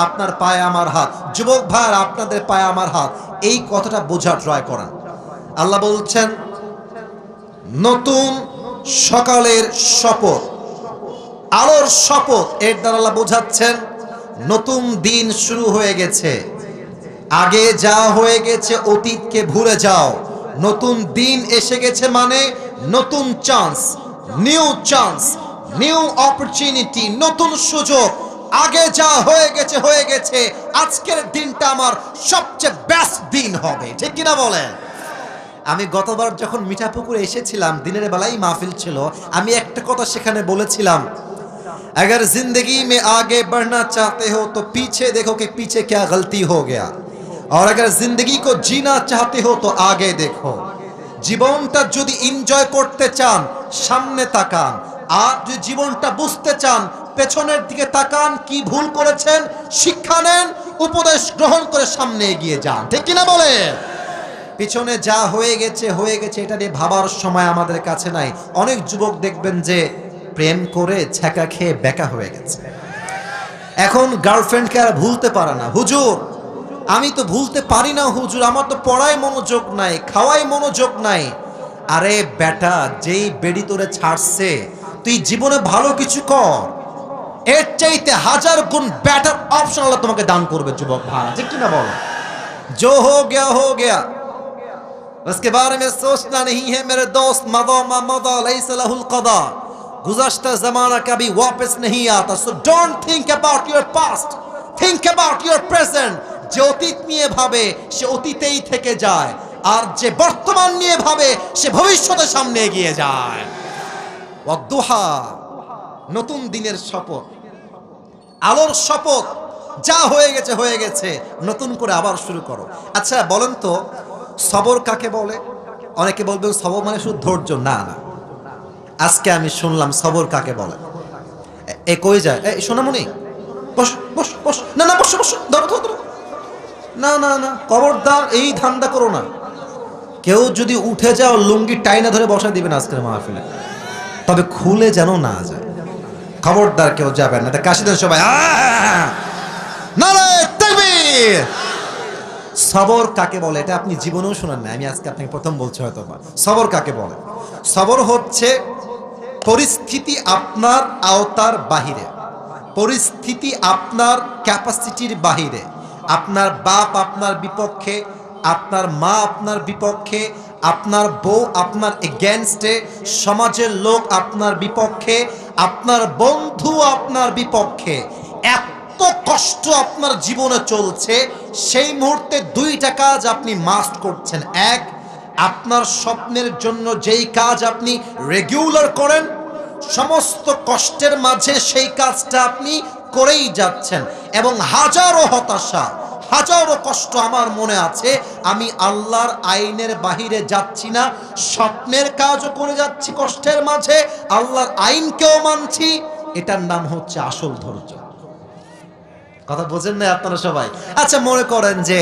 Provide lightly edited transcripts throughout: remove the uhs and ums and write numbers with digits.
আপনার পায়ে আমার হাত, যুবক ভাইরা আপনাদের পায়ে আমার হাত, এই কথাটা বোঝার ট্রাই করেন। আল্লাহ বলছেন নতুন সকালের শপথ, আলোর শপথ, এর দ্বারা আল্লাহ বোঝাচ্ছেন নতুন দিন শুরু হয়ে গেছে। আগে যা হয়ে গেছে অতীতকে ভুলে যাও, নতুন দিন এসে গেছে মানে নতুন চান্স, নিউ অপরচুনিটি, নতুন সুযোগ। আগে যা হয়ে গেছে, আজকের দিনটা আমার সবচেয়ে বেস্ট দিন হবে, ঠিক কিনা বলেন? আমি গতবার যখন মিঠাপুকুরে এসেছিলাম, দিনের বেলায় মাহফিল ছিল, আমি একটা কথা সেখানে বলেছিলাম, अगर जिंदगी में आगे बढ़ना चाहते हो तो पीछे देखो कि पीछे क्या गलती हो गया, और अगर जिंदगी को जीना चाहते हो तो आगे देखो। জীবনটা যদি এনজয় করতে চান সামনে তাকান, আর যদি জীবনটা বুঝতে চান পেছনের দিকে তাকান, কি ভুল করেছেন শিক্ষা নেন, উপদেশ গ্রহণ করে সামনে এগিয়ে যান, ঠিক কিনা বলেন? পিছনে যা হয়ে গেছে এটা নিয়ে ভাবার সময় আমাদের কাছে নাই। অনেক যুবক দেখবেন যে প্রেম করে ছ্যাঁকা খেয়ে বেকা হয়ে গেছে, এখন গার্লফ্রেন্ডকে আর ভুলতে পারে না। হুজুর আমি তো ভুলতে পারি না হুজুর, আমার তো পড়ায় মনোযোগ নাই, খাওয়াই মনোযোগ নাই। আরে বেটা, যেই বেডি তোরে ছাড়ছে তুই জীবনে ভালো কিছু কর, এর চাইতে হাজার গুণ বেটার অপশন আল্লাহ তোমাকে দান করবে যুবক ভাই, ঠিক কিনা বলো? जो हो गया उसके बारे में सोचना नहीं है मेरे दोस्त, मदा मा मदा लैसा लहुल कदा, गुज़श्ता ज़माना कभी वापस नहीं आता। So don't think about your past, think about your present. যে অতীত নিয়ে ভাবে সে অতীতেই থেকে যায়, আর যে বর্তমান নিয়ে ভাবে সে ভবিষ্যতের সামনে এগিয়ে যায়। ওয়াদুহা, নতুন দিনের শপথ, আলোর শপথ, যা হয়ে গেছে, নতুন করে আবার শুরু করো। আচ্ছা বলেন তো সবর কাকে বলে? অনেকে বলবেন সবর মানে শুধু ধৈর্য, না না, আজকে আমি শুনলাম সবর কাকে বলে। এ কই যায়, এই সোনামণি বস বস বস, না না বস বস, ধরো ধরো, না না না, খবরদার এই ধান্দা করো না। কেউ যদি উঠে যাও লুঙ্গি টাইনা ধরে বসা দিবেন আজকের মাহফিলে, তবে খুলে যেন না যায়, খবরদার কেউ যাবেন না। কাশি দেন সবাই, নারায়ে তাকবীর। সবর কাকে বলে এটা আপনি জীবনেও শুনেন না, আমি আজকে আপনাকে প্রথম বলছি হয়তো। সবর কাকে বলে? সবর হচ্ছে পরিস্থিতি আপনার আওতার বাহিরে, পরিস্থিতি আপনার ক্যাপাসিটির বাহিরে, আপনার বাপ আপনার বিপক্ষে, আপনার মা আপনার বিপক্ষে, আপনার বউ আপনার এগেনস্টে, সমাজের লোক আপনার বিপক্ষে, আপনার বন্ধু আপনার বিপক্ষে, এত কষ্ট আপনার জীবনে চলছে, সেই মুহূর্তে দুইটা কাজ আপনি মাস্ট করছেন। এক, আপনার স্বপ্নের জন্য যেই কাজ আপনি রেগুলার করেন, সমস্ত কষ্টের মাঝে সেই কাজটা আপনি করেই যাচ্ছেন, এবং হাজারো হতাশা, হাজারো কষ্ট আমার মনে আছে, আমি আল্লাহর আইনের বাহিরে যাচ্ছি না, স্বপ্নের কাজও করে যাচ্ছি কষ্টের মাঝে, আল্লাহর আইনকেও মানছি। এটার নাম হচ্ছে আসল ধৈর্য। কথা বোঝেন না আপনারা সবাই? আচ্ছা মনে করেন যে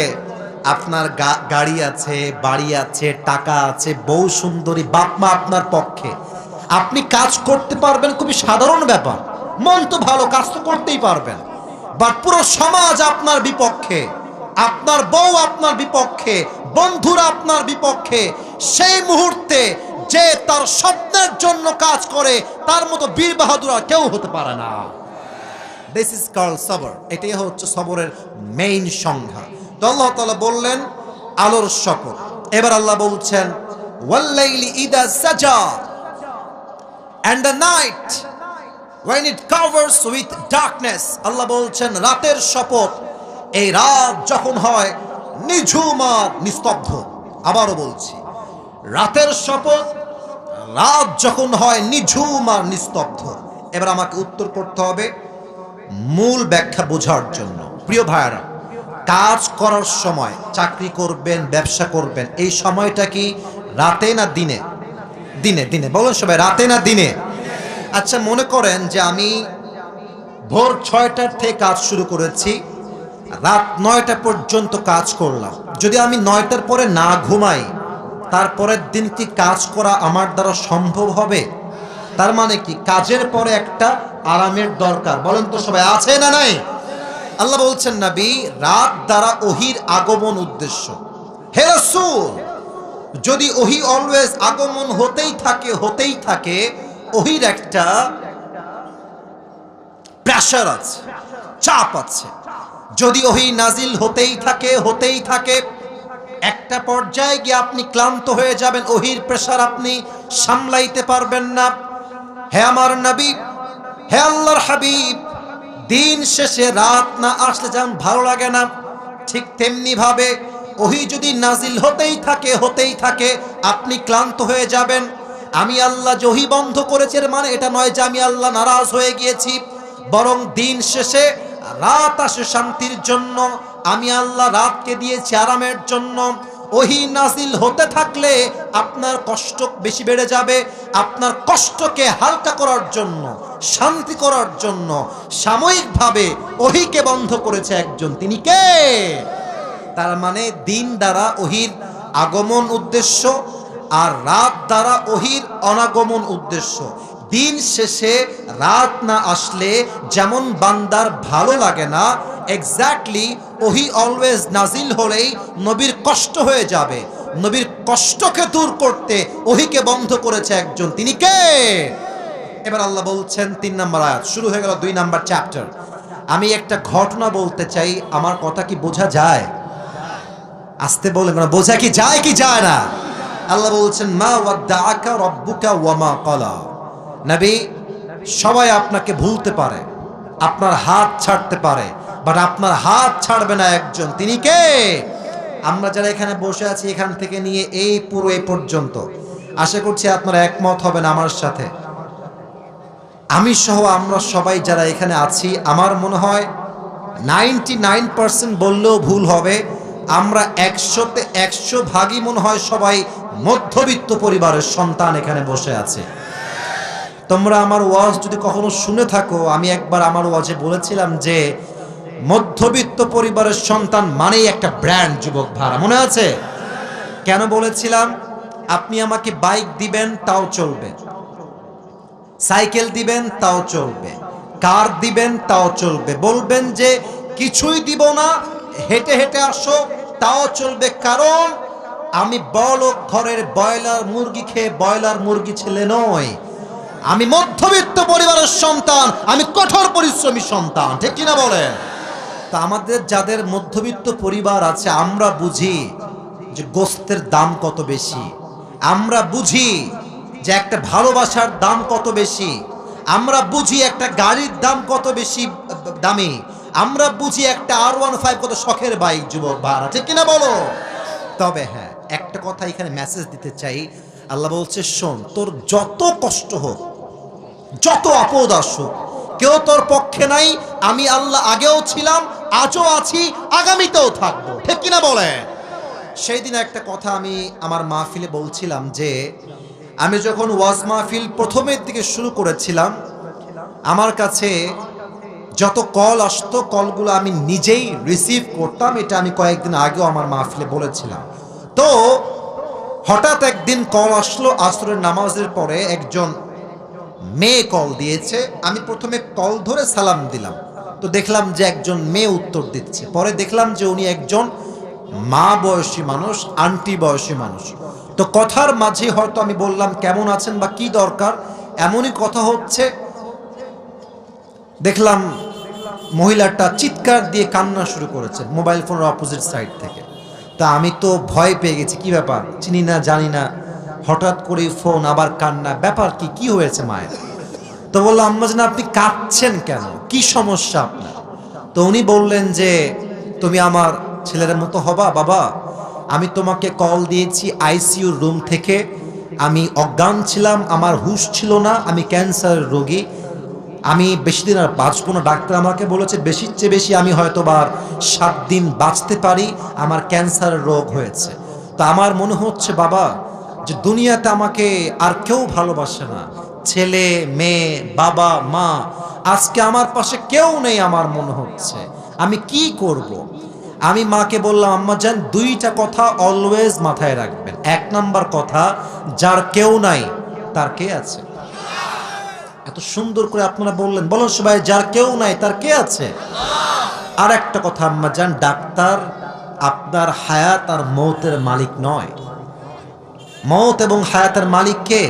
আপনার গাড়ি আছে, বাড়ি আছে, টাকা আছে, বউ সুন্দরী, বাপ মা আপনার পক্ষে, আপনি কাজ করতে পারবেন, খুবই সাধারণ ব্যাপার, মন তো ভালো, কাজ তো করতেই পারবেন। বাট পুরো সমাজ আপনার বিপক্ষে, আপনার বউ আপনার বিপক্ষে, বন্ধুরা আপনার বিপক্ষে, সেই মুহূর্তে যে তার স্বপ্নের জন্য কাজ করে তার মতো বীর বাহাদুর আর কেউ হতে পারে না। দিস ইজ কল্ড সবর। এটাই হচ্ছে সবরের মেইন সংজ্ঞা। তো আল্লাহ তাআলা বললেন আলোর শপথ। এবার আল্লাহ বলছেন ওয়াল্লাইলি ইদা সাজা, and the night when it covers with darkness, আল্লাহ বলছেন রাতের শপথ, এই রাত যখন হয় নিঝুম আর নিস্তব্ধ। আবারও বলছি, রাতের শপথ, রাত যখন হয় নিঝুম আর নিস্তব্ধ। এবার আমাকে উত্তর করতে হবে মূল ব্যাখ্যা বোঝার জন্য। প্রিয় ভাইরা, কাজ করার সময়, চাকরি করবেন, ব্যবসা করবেন, এই সময়টা কি রাতে না দিনে? দিনে। দিনে বলুন সবাই, রাতে না দিনে? আচ্ছা মনে করেন যে আমি ভোর 6টার থেকে কাজ শুরু করেছি, রাত 9টা পর্যন্ত কাজ করলাম। যদি আমি 9টার পরে না ঘুমাই, তারপরের দিন কি কাজ করা আমার দ্বারা সম্ভব হবে? তার মানে কি কাজের পরে একটা আরামের দরকার। বলেন তো সবাই, আছে না নাই? আল্লাহ বলছেন নবী রাত দ্বারা ওহির আগমন উদ্দেশ্য। হে রাসূল, যদি ওহি অলওয়েজ আগমন হতেই থাকে, ওহির একটা প্রেশার আছে, চাপ আছে। যদি ওহি নাজিল হতেই থাকে, একটা পর্যায়ে গিয়ে আপনি ক্লান্ত হয়ে যাবেন, ওহির প্রেশার আপনি সামলাইতে পারবেন না। হে আমার নবী, হে আল্লাহর হাবিব, দিন শেষে রাত না আসলে যেমন ভালো লাগে না, ঠিক তেমনি ভাবে ওহি যদি নাজিল হতেই থাকে আপনি ক্লান্ত হয়ে যাবেন। আমি আল্লাহ যে ওহি বন্ধ করেছে মানে এটা নয় যে আমি আল্লাহ নারাজ হয়ে গিয়েছি, বরং দিন শেষে রাত আসে শান্তির জন্য। আমি আল্লাহ রাতকে দিয়েছি আরামের জন্য। ওহি নাজিল হতে থাকলে আপনার কষ্ট বেশি বেড়ে যাবে। আপনার কষ্টকে হালকা করার জন্য, শান্তি করার জন্য সাময়িকভাবে ওহিকে বন্ধ করেছে একজন, তিনি কে? তার মানে দিন দ্বারা ওহির আগমন উদ্দেশ্য, আর রাত দ্বারা ওহির অনাগমন উদ্দেশ্য। দিন শেষে রাত না আসলে যেমন বান্দার ভালো লাগে না, এক্স্যাক্টলি ওহি অলওয়েজ নাজিল হলেই নবীর কষ্ট হয়ে যাবে। নবীর কষ্টকে দূর করতে ওহিকে বন্ধ করেছে একজন, তিনি কে? এবার আল্লাহ বলছেন 3 নম্বর আয়াত, শুরু হয়ে গেল 2 নম্বর চ্যাপ্টার। আমি একটা ঘটনা বলতে চাই, আমার কথা কি বোঝা যায়? আসতে বলেন, বোঝা কি যায় না? আল্লাহ বলছেন মা ওয়াদ্দাআকা রাব্বুকা ওয়া মা ক্বালা। নবী, সবাই আপনাকে ভুলতে পারে, আপনার হাত ছাড়তে পারে, বাট আপনার হাত ছাড়বে না একজন, তিনি কে? আমরা যারা এখানে বসে আছি এখান থেকে নিয়ে এই পুরো এই পর্যন্ত, আশা করছি আপনারা একমত হবেন আমার সাথে। আমি সহ আমরা সবাই যারা এখানে আছি, আমার মনে হয় 99% বললেও ভুল হবে, আমরা 100তে 100 ভাগই মনে হয় সবাই মধ্যবিত্ত পরিবারের সন্তান এখানে বসে আছে। তোমরা আমার ওয়াজ যদি কখনো শুনে থাকো, আমি একবার আমার ওয়াজে বলেছিলাম যে মধ্যবিত্ত পরিবারের সন্তান মানেই একটা ব্র্যান্ড, যুবক ভাড়া, মনে আছে? কেন বলেছিলাম? আপনি আমাকে বাইক দিবেন তাও চলবে, সাইকেল দিবেন তাও চলবে, কার দিবেন তাও চলবে, বলবেন যে কিছুই দিব না, হেঁটে হেঁটে আসো তাও চলবে, কারণ আমি বড়লোক ঘরের ব্রয়লার মুরগি খেয়ে ব্রয়লার মুরগি ছেলে নই, আমি মধ্যবিত্ত পরিবারের সন্তান, আমি কঠোর পরিশ্রমী সন্তান, ঠিক কিনা বলেন? তা আমাদের যাদের মধ্যবিত্ত পরিবার আছে, আমরা বুঝি যে গোস্তের দাম কত বেশি, আমরা বুঝি যে একটা ভালোবাসার দাম কত বেশি, আমরা বুঝি একটা গাড়ির দাম কত বেশি দামি, আমরা বুঝি একটা R15 কত শখের বাইক, যুবক ভাড়া, ঠিক কিনা বলো? তবে হ্যাঁ, একটা কথা এখানে মেসেজ দিতে চাই। আল্লাহ বলছে শোন, তোর যত কষ্ট হোক, যত আপদ আসুক, কেউ তোর পক্ষে নাই। আমি আল্লাহ আগেও ছিলাম, আজও আছি, আগামীতেও থাকবো, ঠিক কিনা বলে? সেই দিন একটা কথা আমি আমার মাহফিলে বলছিলাম যে আমি যখন ওয়াজ মাহফিল প্রথমের দিকে শুরু করেছিলাম, আমার কাছে যত কল আসতো, কলগুলো আমি নিজেই রিসিভ করতাম। এটা আমি কয়েকদিন আগেও আমার মাহফিলে বলেছিলাম। তো হঠাৎ একদিন কল আসলো, আসরের নামাজের পরে একজন মেয়ে কল দিয়েছে। আমি প্রথমে কল ধরে সালাম দিলাম, তো দেখলাম যে একজন মেয়ে উত্তর দিচ্ছে। পরে দেখলাম যে উনি একজন মা বয়সী মানুষ, আন্টি বয়সী মানুষ। তো কথার মাঝে হয়তো আমি বললাম কেমন আছেন বা কি দরকার, এমনই কথা হচ্ছে, দেখলাম মহিলাটা চিৎকার দিয়ে কান্না শুরু করেছে মোবাইল ফোনের অপোজিট সাইড থেকে। তা আমি তো ভয় পেয়ে গেছি, কি ব্যাপার, চিনি না জানি না, হঠাৎ করে ফোন, আবার কান্না, ব্যাপার কি, কি হয়েছে মায়ের? তো বললাম আম্মা জান আপনি কাঁদছেন কেন, কি সমস্যা আপনার? তো উনি বললেন যে তুমি আমার ছেলের মতো হবা বাবা, আমি তোমাকে কল দিয়েছি আইসিইউর রুম থেকে, আমি অজ্ঞান ছিলাম, আমার হুঁশ ছিল না, আমি ক্যান্সারের রোগী, আমি বেশি দিন আর বাঁচবো না, ডাক্তার আমাকে বলেছে বেশির চেয়ে বেশি আমি হয়তো বা 7 দিন বাঁচতে পারি, আমার ক্যান্সারের রোগ হয়েছে। তা আমার মনে হচ্ছে বাবা যে দুনিয়াতে আমাকে আর কেউ ভালোবাসে না, ছেলে মেয়ে বাবা মা, আজকে আমার পাশে কেউ নেই, আমার মনে হচ্ছে আমি কি করব। আমি মাকে বললাম আম্মা জান 2টা কথা অলওয়েজ মাথায় রাখবেন। 1 নাম্বার কথা, যার কেউ নাই তার কে আছে। এত সুন্দর করে আপনারা বললেন, বলো সবাই, যার কেউ নাই তার কে আছে? আর একটা কথা আম্মা জান, ডাক্তার আপনার হায়াত আর মৌতের মালিক নয়। মৌত এবং হায়াতের মালিক কে?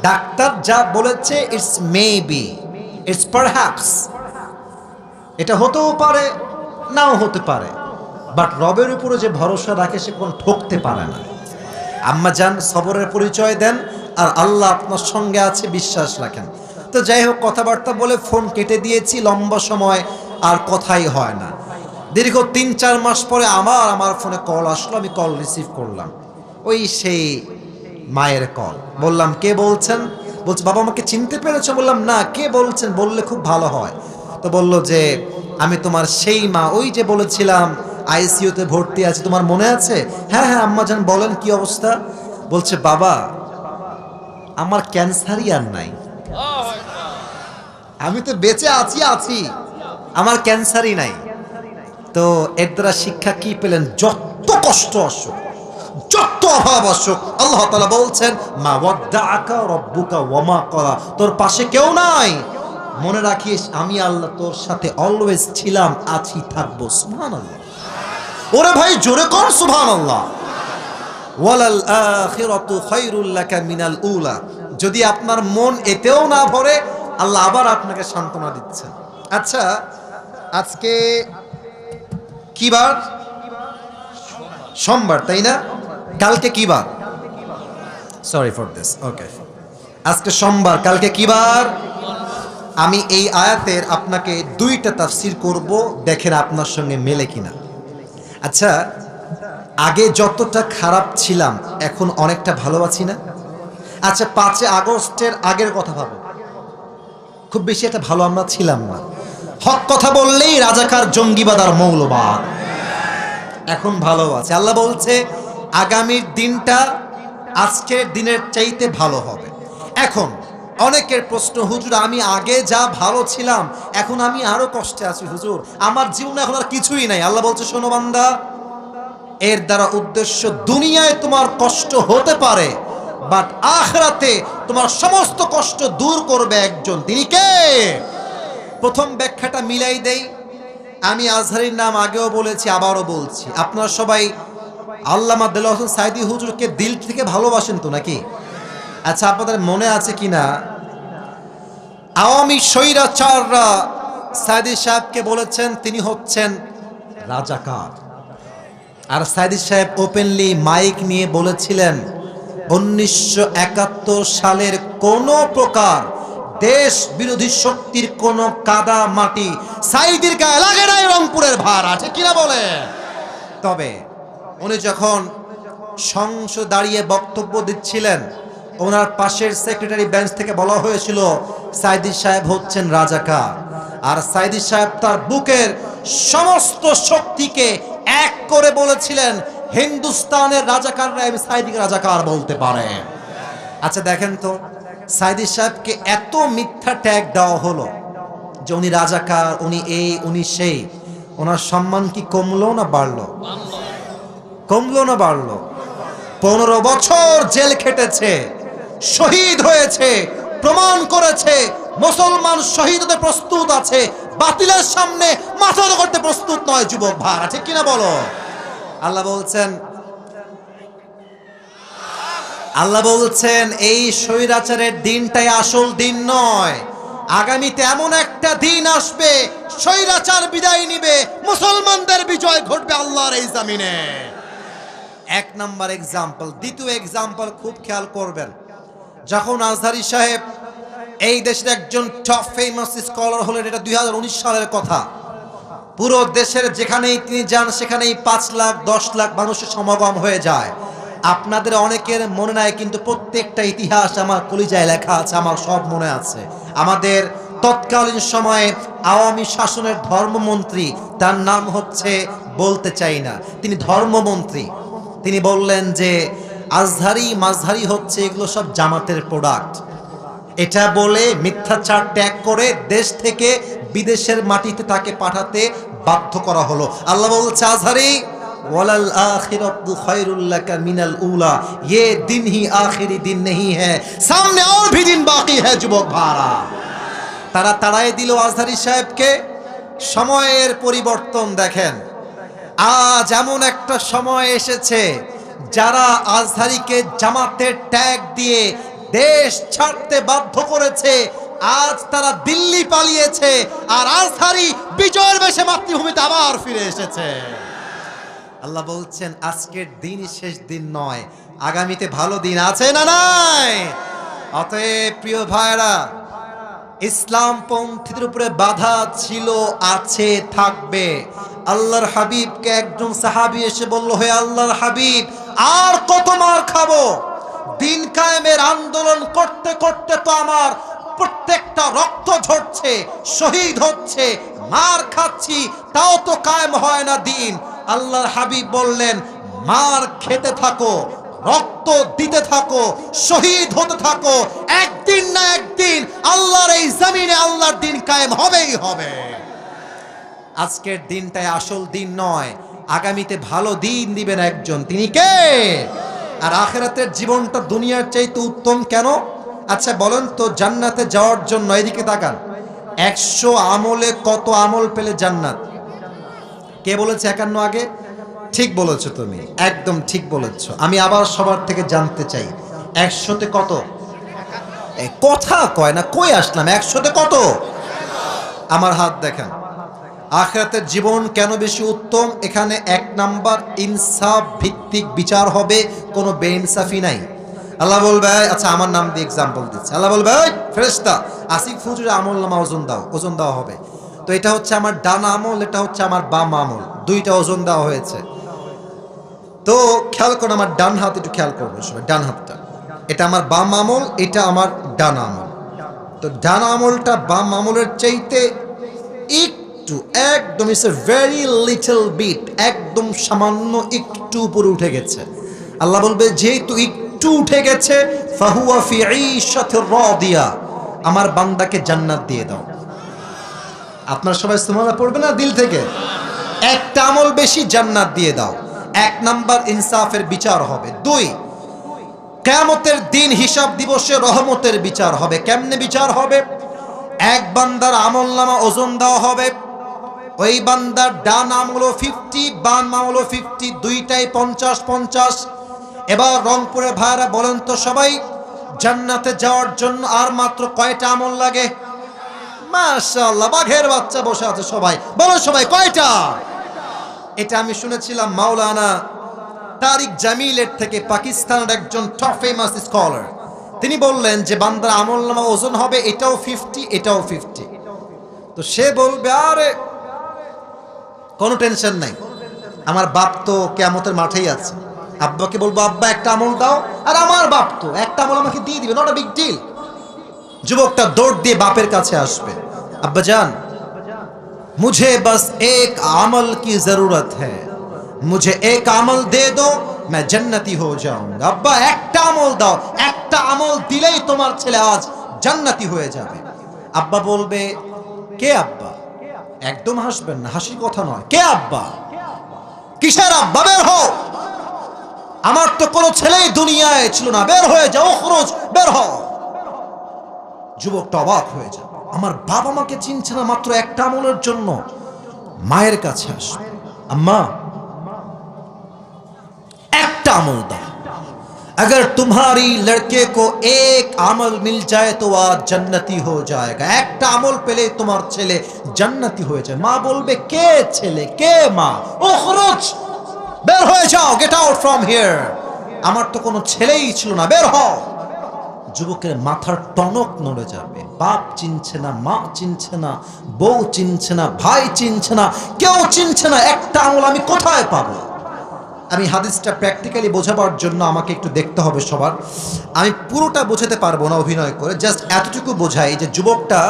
ডাক্তার যা বলেছে ইটস মেবি, ইটস পারহ্যাপস, এটা হতেও পারে নাও হতে পারে, বাট রবের উপরে যে ভরসা রাখে সে কোন ঠকতে পারে না। আম্মা জান সবরের পরিচয় দেন আর আল্লাহ আপনার সঙ্গে আছে বিশ্বাস রাখেন। তো যাই হোক, কথাবার্তা বলে ফোন কেটে দিয়েছি, লম্বা সময় আর কথাই হয় না। দীর্ঘ 3-4 মাস পরে আমার ফোনে কল আসলো, আমি কল রিসিভ করলাম, ওই সেই মায়ের কল। বললাম কে বলছেন? বলছে বাবা আমাকে চিনতে পেরেছো? বললাম না, কে বলছেন বললে খুব ভালো হয়। তো বলল যে আমি তোমার সেই মা, ওই যে বলেছিলাম আইসিইউতে ভর্তি আছে, তোমার মনে আছে? হ্যাঁ হ্যাঁ আম্মা জান বলেন কি অবস্থা? বলছে বাবা আমার ক্যান্সারই আর নাই, আমি তো বেঁচে আছি, আমার ক্যান্সারই নাই। তো এর দ্বারা শিক্ষা কি পেলেন? যত কষ্ট আসুক, যত অভাব আসুক, আল্লাহ তাআলা বলছেন মা ওয়াদ্দাআকা রাব্বুকা ওয়া মা ক্বালা, তোর পাশে কেউ নাই, মনে রাখিস আমি আল্লাহ তোর সাথে অলওয়েজ ছিলাম, আছি, থাকবো। সুবহানাল্লাহ। ওরে ভাই জোরে কর সুবহানাল্লাহ। ওয়ালাল আখিরাতু খায়রুল লাকা মিনাল উলা। যদি আপনার মন এতেও না ভরে, আল্লাহ আবার আপনাকে সান্ত্বনা দিচ্ছেন। আচ্ছা আজকে কি বার? সোমবার, তাই না? কালকে কি বার? Sorry for this. ওকে, আজকে সোমবার, কালকে কি বার? আমি এই আয়াতের আপনাকে 2টা তাফসীর করব, দেখেন আপনার সঙ্গে মেলে কিনা। আচ্ছা, আগে যতটা খারাপ ছিলাম এখন অনেকটা ভালো আছি না? আচ্ছা 5 আগস্টের আগের কথা ভাবো, খুব বেশি একটা ভালো আমরা ছিলাম না। হক কথা বললেই রাজাকার, জঙ্গিবাদ আর মৌলবাদ। এখন ভালো আছে। আল্লাহ বলছে আগামীর দিনটা আজকের দিনের চাইতে ভালো হবে। এখন অনেকের প্রশ্ন, হুজুর আমি আগে যা ভালো ছিলাম এখন আমি আরো কষ্টে আছি হুজুর, আমার জীবনে এখন আর কিছুই নাই। আল্লাহ বলছে শোনো বান্দা, এর দ্বারা উদ্দেশ্য দুনিয়ায় তোমার কষ্ট হতে পারে, বাট আখিরাতে তোমার সমস্ত কষ্ট দূর করবে একজন, তিনি কে? প্রথম ব্যাখ্যাটা মিলাই দেই। আমি আজহারীর নাম আগেও বলেছি, আবারও বলছি, আপনারা সবাই আল্লামা দেলোয়ার হোসেন সাঈদী হুজুরকে দিল থেকে ভালোবাসেন তো নাকি? আচ্ছা আপনাদের মনে আছে কিনা আওয়ামী স্বৈরাচাররা সাঈদী সাহেবকে বলেছেন তিনি হচ্ছেন রাজাকার, আর সাঈদী সাহেব ওপেনলি মাইক নিয়ে বলেছিলেন 1971 সালের কোন প্রকার দেশ বিরোধী শক্তির কোন কাদা মাটি সাঈদীর গায়ে লাগে নাই, রংপুরের ভার আছে কিনা বলে। তবে উনি যখন সংসদ দাঁড়িয়ে বক্তব্য দিচ্ছিলেন, ওনার পাশের সেক্রেটারি বেঞ্চ থেকে বলা হয়েছিল সাঈদী সাহেব হচ্ছেন রাজাকার, আর সাঈদী সাহেব তার বুকের সমস্ত শক্তিকে এক করে বলেছিলেন হিন্দুস্তানের রাজাকাররা আমি সাঈদীকে রাজাকার বলতে পারে। আচ্ছা দেখেন তো, সাঈদী সাহেবকে এত মিথ্যা ট্যাগ দেওয়া হলো যে উনি রাজাকার, উনি এই উনি সেই, ওনার সম্মান কি কমলো না বাড়লো? কমলো না বাড়লো? 15 বছর জেল খেটেছে, শহীদ হয়েছে, প্রমাণ করেছে মুসলমান শহীদ হতে প্রস্তুত আছে, বাতিলের সামনে মাথা নত করতে প্রস্তুত নয়। যুবক ভাই ঠিক কিনা বলো? আল্লাহ বলছেন এই স্বৈরাচারের দিনটাই আসল দিন নয়, আগামীতে এমন একটা দিন আসবে স্বৈরাচার বিদায় নিবে, মুসলমানদের বিজয় ঘটবে আল্লাহর এই জমিনে। 1 নাম্বার এক্সাম্পল। দ্বিতীয় এক্সাম্পল খুব খেয়াল করবেন, যখন আজহারী সাহেব এই দেশের একজন টপ ফেমাস স্কলার হলেন, এটা 2019 সালের কথা, পুরো দেশের যেখানেই তিনি যান সেখানেই 5 লাখ 10 লাখ মানুষের সমাগম হয়ে যায়। আপনাদের অনেকের মনে নাই, কিন্তু প্রত্যেকটা ইতিহাস আমার কলিজায় লেখা আছে, আমার সব মনে আছে। আমাদের তৎকালীন সময়ে আওয়ামী শাসনের ধর্মমন্ত্রী, তার নাম হচ্ছে বলতে চাই না, তিনি ধর্মমন্ত্রী, তিনি বললেন যে আজহারি মাঝহারি হচ্ছে এগুলো সব জামাতের প্রোডাক্ট। এটা বলে মিথ্যাচার ত্যাগ করে দেশ থেকে বিদেশের মাটিতে তাকে পাঠাতে বাধ্য করা হলো। আল্লাহ বলছে আজহারি ওয়ালাল আখিরাতু খায়রুল লাকা মিনাল উলা, ये दिन ही आखिरी दिन नहीं है, सामने और भी दिन बाकी है। যুবক ভাইরা, তারা তাড়াই দিল আজহারী সাহেবকে, সময়ের পরিবর্তন দেখেন। আজ এমন একটা সময় এসেছে যারা আজহারীকে জামাতের ট্যাগ দিয়ে দেশ ছাড়তে বাধ্য করেছে, আজ তারা দিল্লি পালিয়েছে, আর আজহারী বিজয়ের বেশে মাতৃভূমিতে আবার ফিরে এসেছে। আল্লাহ বলছেন আজকের দিন শেষ দিন নয়, আগামীতে ভালো দিন আছে না নাই? অতএব প্রিয় ভাইরা, ইসলাম পন্থীদের উপরে বাধা ছিল, আছে, থাকবে। আল্লাহর হাবিবকে একজন সাহাবী এসে বলল, হে আল্লাহর হাবিব, আর কত মার খাবো? দিন কায়েমের আন্দোলন করতে করতে তো আমার প্রত্যেকটা রক্ত ঝরছে, শহীদ হচ্ছে, মার খাচ্ছি, তাও তো কায়েম হয় না দিন। আল্লাহর হাবিব বললেন, মার খেতে থাকো, রক্ত দিতে থাকো, শহীদ হতে থাকো, একদিন না একদিন আল্লাহর এই জমিনে আল্লাহর দিন কায়েম হবেই হবে। আজকের দিনটাই আসল দিন নয়, আগামীতে ভালো দিন দিবেন একজন, তিনি কে? আর আখিরাতের জীবনটা দুনিয়ার চাইতে উত্তম কেন? আচ্ছা বলেন তো, জান্নাতে যাওয়ার জন্য এদিকে তাকান, 100 আমলে কত আমল পেলে জান্নাত? কে বলেছে 51 আগে? ঠিক বলেছো তুমি, একদম ঠিক বলেছো। আমি আবার সবার থেকে জানতে চাই, 100তে কত? কথা কয় না, কই আসলাম, 100তে কত? আমার হাত দেখেন। আখিরাতের জীবন কেন বেশি উত্তম? এখানে 1 নাম্বার, ইনসাফ ভিত্তিক বিচার হবে, কোনো বেইনসাফি নাই। আল্লাহ বলবে, আচ্ছা আমার নাম দিয়ে এক্সাম্পল দিচ্ছে, আল্লাহ বলবে, ফেরেশতা আসিফ হুজুরের আমল নামা ওজন দাও, ওজন দেওয়া হবে। তো এটা হচ্ছে আমার ডান আমল, এটা হচ্ছে আমার বাম আমল, দুইটা ওজন দেওয়া হয়েছে। তো খেয়াল করো, আমার ডান হাত একটু খেয়াল করবো সবাই, ডান হাতটা, এটা আমার বাম আমল, এটা আমার ডান আমল। তো ডান আমলটা বাম আমলের চাইতে একটু, একদম it's a very little bit, একদম সামান্য একটু উপরে উঠে গেছে। আল্লাহ বলবে, যেহেতু একটু উঠে গেছে, ফাহুয়া ফি ঈশাতির রাদিয়া, আমার বান্দাকে জান্নাত দিয়ে দাও। আপনার সবাই সুবহানাল্লাহ পড়বে না দিল থেকে? একটা আমল বেশি, জান্নাত দিয়ে দাও। 1 নাম্বার, ইনসাফের বিচার হবে। 2, কিয়ামতের দিন হিসাব দিবসে রহমতের বিচার হবে। কেমনে বিচার হবে? এক বান্দার আমলনামা ওজন দেওয়া হবে, ওই বান্দার ডান আমল 50, বাম আমল 50, দুইটাই 50-50। এবার রংপুরে ভাইরা বলেন তো সবাই, জান্নাতে যাওয়ার জন্য আর মাত্র কয়টা আমল লাগে? মাশাআল্লাহ, বাঘের বাচ্চা বসে আছে সবাই, বলো সবাই কয়টা? এটা আমি শুনেছিলাম মাওলানা তারিক জামিলের থেকে, পাকিস্তানের একজন টপ ফেমাস স্কলার। তিনি বললেন যে বান্দার আমলনামা ওজন হবে, এটাও 50, এটাও 50। তো সে বলবে, আরে কোনো টেনশন নাই, আমার বাপ তো কিয়ামতের মাঠেই আছে। আব্বাকে বলবো, আব্বা একটা আমল দাও, আর আমার বাপ তো একটা আমল আমাকে দিয়ে দিবে, নট আ বিগ ডিল। যুবকটা দৌড় দিয়ে বাপের কাছে আসবে, আব্বা জান मुझे बस एक अमल की जरूरत है, मुझे एक अमल दे दो, मैं जन्नती हो जाऊंगा। अब्बा একটা আমল দাও, একটা আমল দিলেই তোমার ছেলে আজ জান্নাতি হয়ে যাবে। আব্বা বলবে, কে আব্বা? একদম হাসবেন না, হাসির কথা নয়। কে আব্বা? কিসের আব্বা? বের হও, আমার তো কোনো ছেলেই দুনিয়ায় ছিল না, বের হয়ে যাও, খরচ, বের হও। যুবকটা অবাক হয়ে যায়, আমার বাবা আমাকে চিনছে না মাত্র একটা আমলের জন্য। মায়ের কাছে আসবে, আম্মা একটা আমল দাও, अगर तुम्हारी लड़के को एक अमल मिल जाए तो आज जन्नती हो जाएगा। একটা আমল পেলে তোমার ছেলে জান্নাতি হয়ে যায়। মা বলবে, কে ছেলে, কে মা? উখরুজ, বের হয়ে যাও, গেট আউট ফ্রম হিয়ার, আমার তো কোনো ছেলেই ছিল না, বের হও। যুবকের মাথার টনক নড়ে যাবে, বাপ চিনছে না, মা চিনছে না, বউ চিনছে না, ভাই চিনছে না, কেউ চিনছে না, একটা আমল আমি কোথায় পাবো? আমি হাদিসটা প্র্যাকটিক্যালি বোঝাবার জন্য আমাকে একটু দেখতে হবে সবার, আমি পুরোটা বোঝাতে পারবো না অভিনয় করে, জাস্ট এতটুকু বোঝাই যে যুবকটা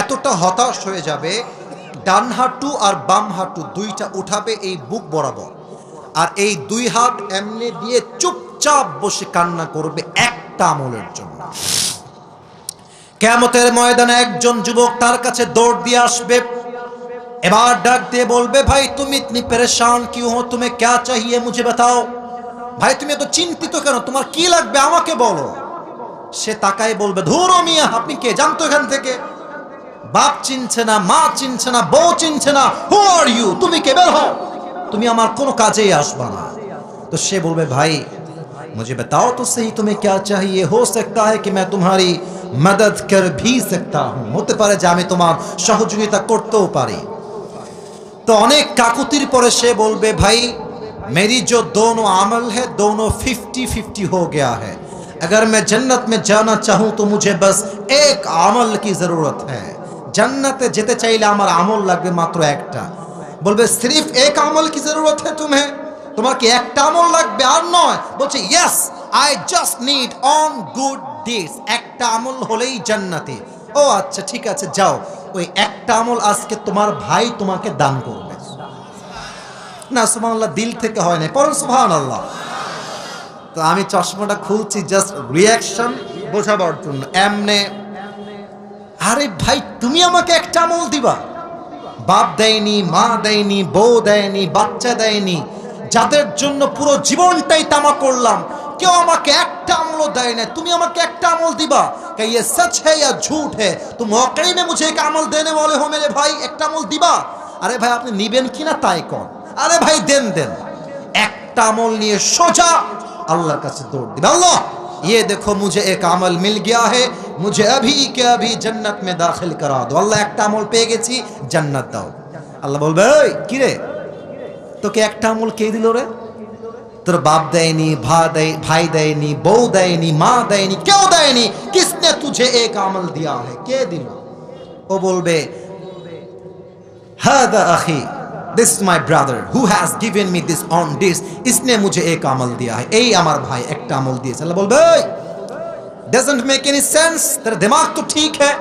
এতটা হতাশ হয়ে যাবে, ডান হাঁটু আর বাম হাঁটু দুইটা উঠাবে এই বুক বরাবর, আর এই 2 হাত এমনি দিয়ে চুপচাপ বসে কান্না করবে একটা আমলের জন্য। কিয়ামতের ময়দানে একজন যুবক তার কাছে দৌড় দিয়ে আসবে, এবার ডাক দিয়ে বলবে, ভাই তুমি ইতনি পরেশান কিউ হো, তুমি क्या चाहिए मुझे बताओ। ভাই তুমি এত চিন্তিত কেন, তোমার কি লাগবে আমাকে বলো। সে তাকায় বলবে, ধুরো মিয়া, আপনি কে, জানতো এখান থেকে। বাপ চিনছে না, মা চিনছে না, বউ চিনছে না। হু আর ইউ, তুমি কে, বের হও, তুমি আমার কোনো কাজেই আসবা না। তো সে বলবে ভাই मुझे बताओ तो सही तुम्हें क्या चाहिए, हो सकता है कि मैं तुम्हारी मदद कर भी सकता हूं, होते पारे যে আমি তোমার সহযোগিতা করতেও পারি। तो अनेक काकुतिर परे से बोलबे भाई मेरी जो दोनों अमल है दोनों 50-50 हो गया है, अगर मैं जन्नत में जाना चाहूं तो मुझे बस एक अमल की जरूरत है। जन्नते जेते चाइले आमार अमल लागबे मात्र एकटा। बोलबे सिर्फ एक अमल की जरूरत है तुम्हें, তোমার কি একটা আমল লাগবে আর নয়? বলছে yes, I just need on good deeds, একটা আমল হলেই জান্নাতি। ও আচ্ছা ঠিক আছে, যাও ওই একটা আমল আজকে তোমার ভাই তোমাকে দান করবে। না সুবহানাল্লাহ, দিল থেকে হয় না, পড়ুন সুবহানাল্লাহ। তো আমি চশমাটা খুলছি জাস্ট রিয়াকশন বোঝাবার জন্য। এমনে আরে ভাই তুমি আমাকে একটা আমল দিবা? বাপ দেয়নি, মা দেয়নি, বউ দেয়নি, বাচ্চা দেয়নি, যাদের জন্য পুরো জীবনটাই তামা করলাম, কেউ আমাকে একটা আমল দেয় না, তুমি আমাকে একটা আমল দিবা? क्या ये सच है या झूठ है? तुम वाकई में मुझे एक अमल देने वाले हो मेरे भाई, একটা আমল দিবা? আরে ভাই আপনি নিবেন কিনা তাই কোন। আরে ভাই দেন দেন, একটা আমল নিয়ে সোজা আল্লাহর কাছে দৌড় দিবে। আল্লাহ ये देखो मुझे एक अमल मिल गया है, मुझे अभी के अभी जन्नत में दाखिल करा दो। আল্লাহ একটা আমল পেয়ে গেছি, জান্নাত দাও। আল্লাহ বলবে এই কি রে, তোকে একটা আমল কে দিল রে? তোর বাপ দেয়নি, ভাই দেয়নি, বউ দেয়নি, মা দেয়নি, কেউ দেয়নি। কিসনে তুঝে এক আমল দিয়া है, কে দিল? ও বলবে হাদা আখি, this is my brother who has given me this on this, इसने मुझे एक আমল दिया है, এই আমার ভাই একটা আমল দিয়েছে। আল্লাহ বলবে डजंट मेक एनी सेंस, तेरा दिमाग तो ठीक है,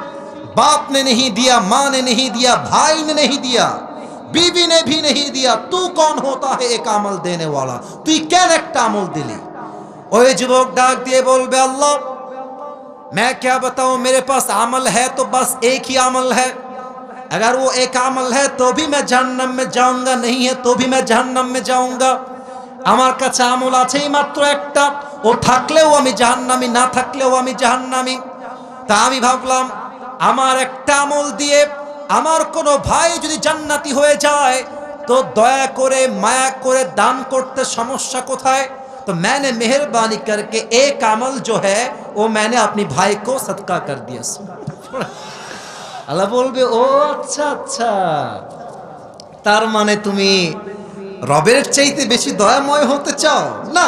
बाप ने नहीं दिया, माँ ने नहीं दिया, भाई ने नहीं दिया, बीवी ने भी नहीं दिया, तू कौन होता है एक अमल देने वाला? तू केन एक अमल दिली? ओए जुबक डाक दिए बोलबे अल्लाह मैं क्या बताऊं, मेरे पास अमल है तो बस एक ही अमल है, अगर वो एक अमल है तो भी मैं जहन्नम में जाऊंगा, नहीं है तो भी मैं जहन्नम में जाऊंगा। আমার কাছে আমল আছেই মাত্র একটা, ও থাকলেও আমি জাহান্নামী, না থাকলেও আমি জাহান্নামী। তা আমি ভাবলাম আমার একটা আমল দিয়ে আমার কোনো ভাই যদি জান্নাতি হয়ে যায় তো দয়া করে মায়া করে দান করতে সমস্যা কোথায়? तो मैंने मेहरबानी करके एक अमल जो है वो मैंने अपनी भाई को सदका कर दिया। अल्लाह बोलबे ओ अच्छा अच्छा, तार माने তুমি রবের চাইতে বেশি দয়াময় হতে চাও না?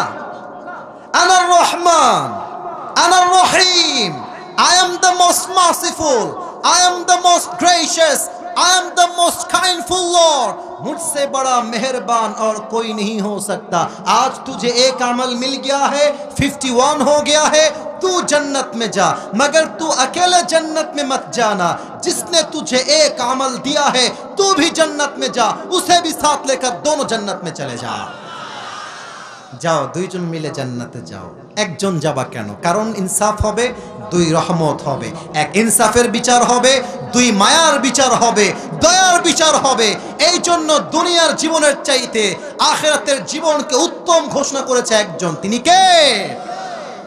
আনার রহমান, আনার রহিম, I am the most merciful, I am the most gracious, I am the most kindful Lord, मुझसे बड़ा मेहरबान और कोई नहीं हो सकता। आज तुझे एक अमल मिल गया है, 51 हो गया है, तू जन्नत में जा, मगर तू अकेले जन्नत में मत जाना, जिसने तुझे एक अमल दिया है तू भी जन्नत में जा, उसे भी साथ लेकर दोनों जन्नत में चले जा। যাও দুইজন মিলে জান্নাতে যাও। একজন যাবা কেন? কারণ ইনসাফ হবে, দুই রহমত হবে, এক ইনসাফের বিচার হবে, দুই মায়ার বিচার হবে, দয়ার বিচার হবে। এই জন্য দুনিয়ার জীবনের চাইতে আখিরাতের জীবনকে উত্তম ঘোষণা করেছে একজন, তিনি কে?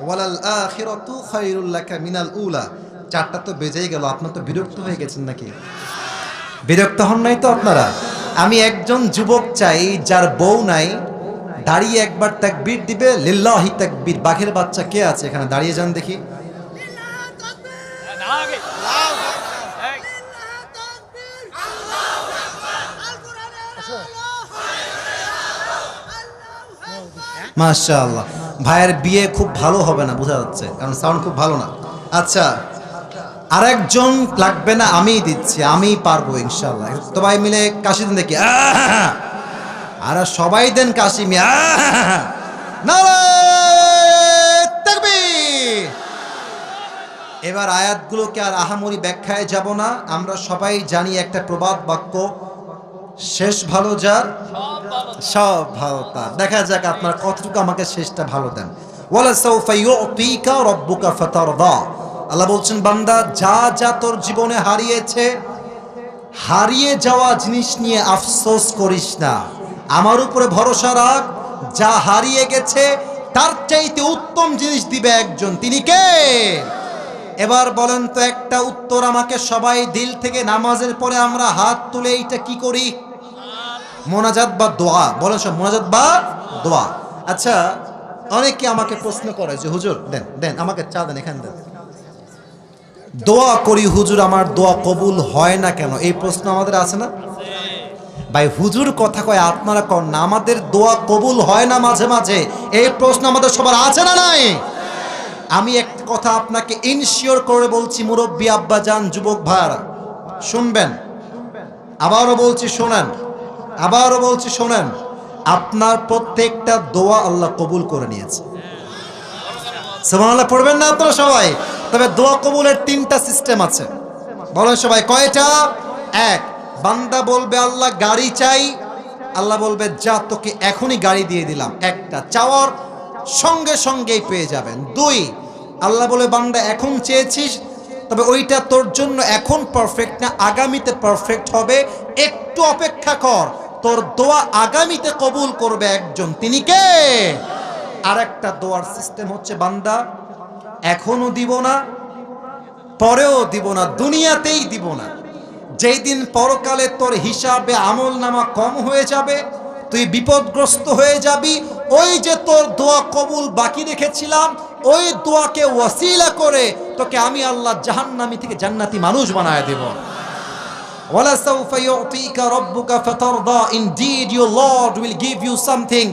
ওয়ালাল আখিরাতু খায়রুল লাকা মিনাল উলা। চারটা তো বেজেই গেল, আপনারা তো বিরক্ত হয়ে গেছেন নাকি? বিরক্ত হন নাই তো আপনারা? আমি একজন যুবক চাই যার বউ নাই, দাঁড়িয়ে একবার তাকবীর দিবে, লিল্লাহি তাকবীর। বাঘের বাচ্চা কে আছে এখানে? দাঁড়িয়ে যান দেখি। মাশাআল্লাহ, ভাইয়ের বিয়ে খুব ভালো হবে না বোঝা যাচ্ছে, কারণ সাউন্ড খুব ভালো না। আচ্ছা আরেকজন লাগবে না, আমিই দিচ্ছি, আমিই পারবো ইনশাআল্লাহ। সবাই মিলে কাশি দিন দেখি, আর সবাই দেন কাশি মিয়া। নারায়ে তাকবীর। এবার আয়াতগুলোকে আর আহামরি ব্যাখ্যায় যাব না, আমরা সবাই জানি একটা প্রবাদ বাক্য, শেষ ভালো যার সব ভালো তার। দেখা যাক আপনার কতটুকু আমাকে শেষটা ভালো দেন। ওয়ালা সাউফা ইউতিকা রাব্বুকা ফাতারদা। আল্লাহ বলছেন বান্দা যা যা তোর জীবনে হারিয়েছে, হারিয়ে যাওয়া জিনিস নিয়ে আফসোস করিস না, আমার উপরে ভরসা রাখ। যা হারিয়ে গেছে তার চাইতে উত্তম জিনিস দিবে একজন, তিনি কে? এবার বলেন তো একটা উত্তর আমাকে সবাই দিল থেকে, নামাজের পরে আমরা হাত তুলে এইটা কি করি? মোনাজাত বা দোয়া। বলেন সব মোনাজাত বা দোয়া। আচ্ছা, অনেকে আমাকে প্রশ্ন করে যে হুজুর দেন দেন আমাকে চা দেন, এখানে দেন, দোয়া করি হুজুর আমার দোয়া কবুল হয় না কেন? এই প্রশ্ন আমাদের আছে না ভাই? হুজুর কথা কয় আপনারা কর না, আমাদের দোয়া কবুল হয় না মাঝে মাঝে, এই প্রশ্ন আমাদের সবার আছে না নাই? আমি একটা কথা আপনাকে ইনশিওর করে বলছি মুরব্বী আব্বাজান, যুবক ভাইরা শুনবেন, আবারও বলছি শোনেন, আবারও বলছি শোনেন, আপনার প্রত্যেকটা দোয়া আল্লাহ কবুল করে নিয়েছে। সুবহানাল্লাহ পড়বেন না আপনারা সবাই? তবে দোয়া কবুলের 3টা সিস্টেম আছে। বলেন সবাই কয়টা? এক, বান্দা বলবে আল্লাহ গাড়ি চাই, আল্লাহ বলবে যা তোকে এখনই গাড়ি দিয়ে দিলাম, একটা চাওয়ার সঙ্গে সঙ্গেই পেয়ে যাবেন। 2, আল্লাহ বলে বান্দা এখন চেয়েছিস, তবে ওইটা তোর জন্য এখন পারফেক্ট না, আগামীতে পারফেক্ট হবে, একটু অপেক্ষা কর, তোর দোয়া আগামীতে কবুল করবে একজন, তিনি কে? আর একটা দোয়ার সিস্টেম হচ্ছে বান্দা এখনো দিব না, পরেও দিব না, দুনিয়াতেই দিব না, যেই দিন পরকালে তোর হিসাবে আমল নামা কম হয়ে যাবে, তুই বিপদগ্রস্ত হয়ে যাবি, ওই যে তোর দোয়া কবুল বাকি রেখেছিলাম, ওই দোয়াকে ওয়াসিলা করে তোকে আমি আল্লাহ জাহান্নামী থেকে জান্নাতি মানুষ বানায় দেব। ওয়ালা সাউফা ইউতিকা রাব্বুকা ফাতারদা, indeed your Lord will give you something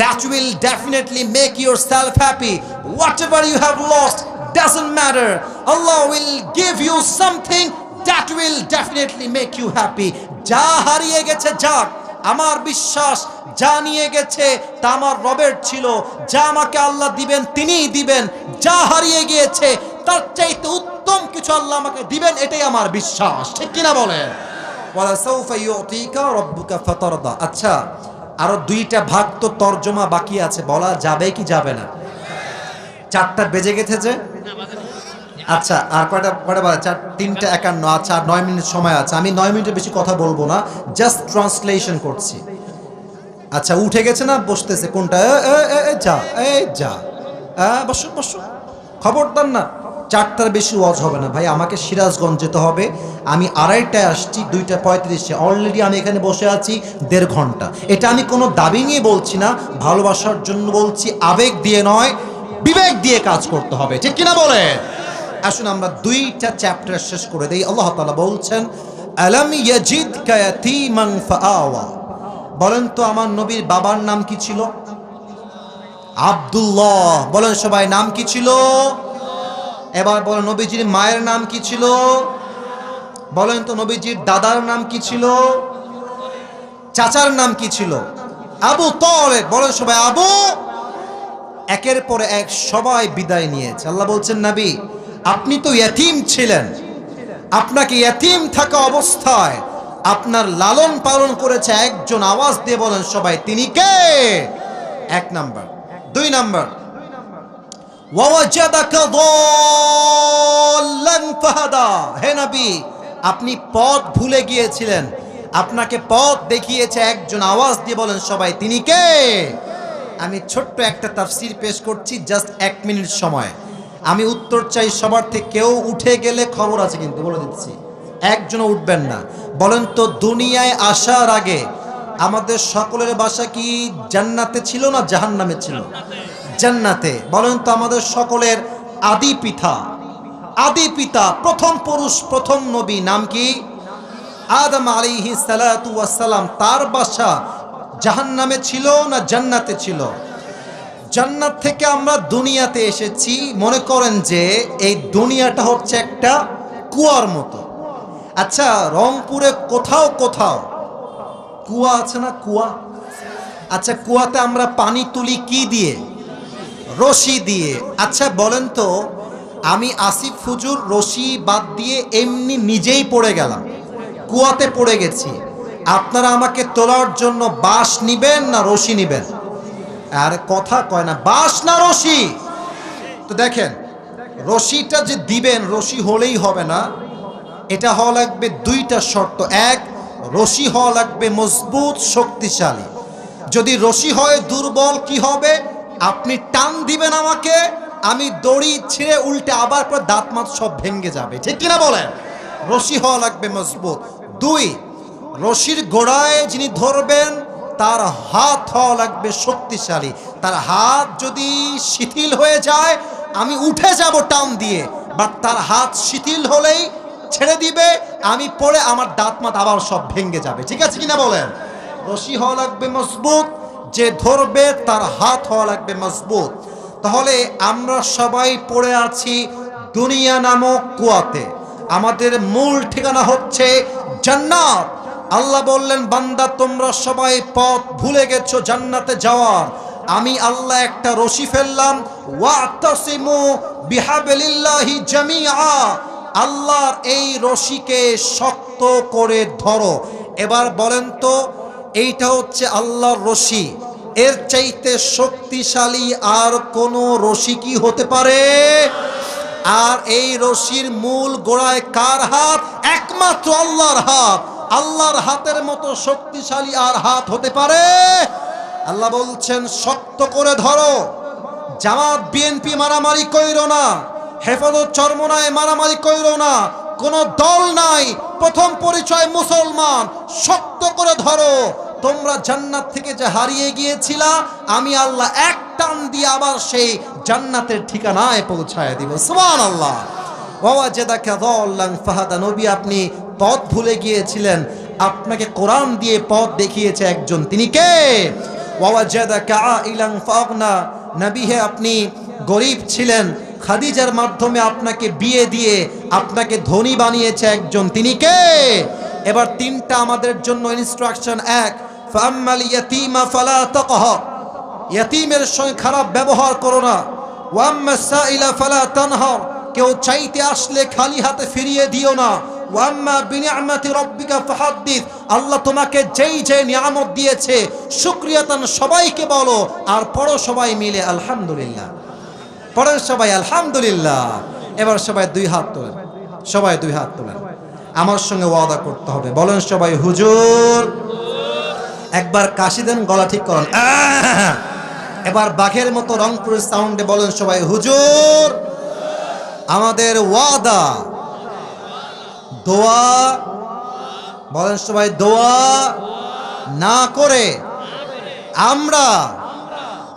that will definitely make yourself happy. Whatever you have lost doesn't matter. Allah will give you something that will definitely make you happy. যা হারিয়ে গেছে যাক, আমার বিশ্বাস যা নিয়ে গেছে তা আমার রবের ছিল, যা আমাকে আল্লাহ দিবেন তিনিই দিবেন, যা হারিয়ে গিয়েছে তার চাইতে উত্তম কিছু আল্লাহ আমাকে দিবেন, এটাই আমার বিশ্বাস, ঠিক কিনা বলেন? ওয়ালা সাউফা ইউতিকা রাব্বুকা ফাতারদা। আচ্ছা, আরো 2টা ভাগ তো তরজমা বাকি আছে, বলা যাবে কি যাবে না? 4টা বেজে গেছে যে, আচ্ছা আর কয়টা বাজে? 3টা 51। আচ্ছা আর 9 মিনিট সময় আছে, আমি 9 মিনিটের বেশি কথা বলবো না, জাস্ট ট্রান্সলেশন করছি। আচ্ছা উঠে গেছে না? বসতেছে কোনটা? যা এই যা, বসো বসো, খবরদার না, 4টার বেশি ওয়াজ হবে না ভাই, আমাকে সিরাজগঞ্জ যেতে হবে, আমি 2:30টায় আসছি, 2:35-এ অলরেডি আমি এখানে বসে আছি 1.5 ঘন্টা। এটা আমি কোনো দাবি নিয়ে বলছি না, ভালোবাসার জন্য বলছি, আবেগ দিয়ে নয়, বিবেক দিয়ে কাজ করতে হবে, ঠিক কিনা বলে? আসুন আমরা 2টা চ্যাপ্টার শেষ করে দেই। আল্লাহ তাআলা বলছেন আলাম ইয়াজিদকা ইয়াতীমান ফাআওয়া। বলেন তো আমার নবীর বাবার নাম কি ছিল? আব্দুল্লাহ। বলেন সবাই নাম কি ছিল? এবার বলেন নবীজির মায়ের নাম কি ছিল? বলেন তো নবীজির দাদার নাম কি ছিল? চাচার নাম কি ছিল? আবু তালেব। বলেন সবাই আবু। একের পর এক সবাই বিদায় নিয়েছে। আল্লাহ বলছেন নবী আপনি তো ইয়াতীম ছিলেন, আপনাকে ইয়াতীম থাকা অবস্থায় আপনার লালন পালন করেছে একজন, আওয়াজ দিয়ে বলেন সবাই তিনি কে? 1 নাম্বার। 2 নাম্বার, ওয়াওয়াজাদাকা দাল্লান ফাহাদা। হে নবী আপনি পথ ভুলে গিয়েছিলেন, আপনাকে পথ দেখিয়েছে একজন, আওয়াজ দিয়ে বলেন সবাই তিনি কে? আমি ছোট্ট একটা তাফসীর পেশ করছি, জাস্ট 1 মিনিট সময়, আমি উত্তর চাই সবার থেকে। কেউ উঠে গেলে খবর আছে কিন্তু, বলে দিচ্ছি, একজনও উঠবেন না। বলেন তো দুনিয়ায় আসার আগে আমাদের সকলের বাসা কি জান্নাতে ছিল না জাহান্নামে ছিল? জান্নাতে। বলেন তো আমাদের সকলের আদি পিতা প্রথম পুরুষ প্রথম নবী নাম কি? আদম আলাইহিস সালাতু ওয়াস সালাম, তার বাসা জাহান্নামে ছিল না জান্নাতে ছিল? জান্নাত থেকে আমরা দুনিয়াতে এসেছি। মনে করেন যে এই দুনিয়াটা হচ্ছে একটা কুয়ার মতো। আচ্ছা রংপুরে কোথাও কোথাও কুয়া আছে না? কুয়া। আচ্ছা কুয়াতে আমরা পানি তুলি কি দিয়ে? রশি দিয়ে। আচ্ছা বলেন তো আমি আসিফ হুজুর রশি বাদ দিয়ে এমনি নিজেই পড়ে গেলাম, কুয়াতে পড়ে গেছি, আপনারা আমাকে তোলার জন্য বাঁশ নিবেন না রশি নিবেন? আর কথা কয় না, বাঁশ না রশি? তো দেখেন রশিটা যে দিবেন, রশি হলেই হবে না, এটা হওয়া লাগবে 2টা শর্ত। 1, রশি হওয়া লাগবে মজবুত শক্তিশালী। যদি রশি হয় দুর্বল কি হবে? আপনি টান দিবেন আমাকে, আমি দড়ি ছিঁড়ে উল্টে আবার পরে দাঁত মাত সব ভেঙে যাবে, ঠিক কিনা বলেন? রশি হওয়া লাগবে মজবুত। 2, রশির গোড়ায় যিনি ধরবেন তার হাত হওয়া লাগবে শক্তিশালী। তার হাত যদি শিথিল হয়ে যায় আমি উঠে যাব টান দিয়ে, বাট তার হাত শিথিল হলেই ছেড়ে দিবে, আমি পড়ে আমার দাঁত মাত আবার সব ভেঙে যাবে, ঠিক আছে কিনা বলেন? রশি হওয়া লাগবে মজবুত, যে ধরবে তার হাত হওয়া লাগবে মজবুত। তাহলে আমরা সবাই পড়ে আছি দুনিয়া নামক কুয়াতে, আমাদের মূল ঠিকানা হচ্ছে জান্নাত। আল্লাহ বললেন, বান্দা তোমরা সবাই পথ ভুলে গেছো জান্নাতে যাওয়ার, আমি আল্লাহ একটা রশি ফেললাম, ওয়াতাসিমু বিহাবলিল্লাহি জামিআ, আল্লাহর এই রশিকে শক্ত করে ধরো। এবার বলেন তো, এইটা হচ্ছে আল্লাহর রশি, এর চাইতে শক্তিশালী আর কোনো রশি কি হতে পারে? আর এই রশির মূল গোড়ায় কার হাত? একমাত্র আল্লাহর হাত। আল্লাহর হাতের মতো শক্তিশালী আর হাত হতে পারে? আল্লাহ বলছেন শক্ত করে ধরো। জামাত বিএনপি মারামারি কইরো না, হেফাজত চরমনায় মারামারি কইরো না, কোনো দল নাই, প্রথম পরিচয় মুসলমান। শক্ত করে ধরো। তোমরা জান্নাত থেকে যে হারিয়ে গিয়েছিলা, আমি আল্লাহ এক টান দিয়ে আবার সেই জান্নাতের ঠিকানায় পৌঁছায় দিব। সুবহানাল্লাহ। ওয়াওয়াজাদাকা যাল্লান ফাহাদা, নবী আপনি পথ ভুলে গিয়েছিলেন, আপনাকে কোরআন দিয়ে পথ দেখিয়েছে একজন, তিনি কে? ওয়াওয়াজাদাকা আইলান ফাগনা, নবী হে আপনি গরিব ছিলেন, খাদিজার মাধ্যমে আপনাকে বিয়ে দিয়ে আপনাকে ধনী বানিয়েছে একজন, তিনি কে? এবার 3টা আমাদের জন্য ইনস্ট্রাকশন। 1, ফাআম্মাল ইয়াতীমা ফালা তাকহার, ইয়াতীমের সঙ্গে খারাপ ব্যবহার করো না। ওয়াম্মাস সাইলা ফালা তানহার, কেউ চাইতে আসলে খালি হাতে ফিরিয়ে দিও না। ওয়াম্মা বিনিআমাতি রাব্বিকা ফাহাদ্দিস, আল্লাহ তোমাকে যেই যে নিয়ামত দিয়েছে শুকরিয়াতান সবাইকে বলো, আর পড়ো সবাই মিলে আলহামদুলিল্লাহ। পড়েন সবাই আলহামদুলিল্লাহ। এবার সবাই 2 হাত তোলেন, সবাই 2 হাত তোলেন। আমার সঙ্গে ওয়াদা করতে হবে, বলেন সবাই হুজুর। একবার কাশি দেন, গলা ঠিক করেন। এবার বাঘের মতো রংপুরের সাউন্ডে বলেন সবাই হুজুর। আমাদের ওয়াদা, দোয়া, বলেন সবাই, দোয়া না করে আমরা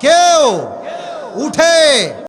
কেউ উঠে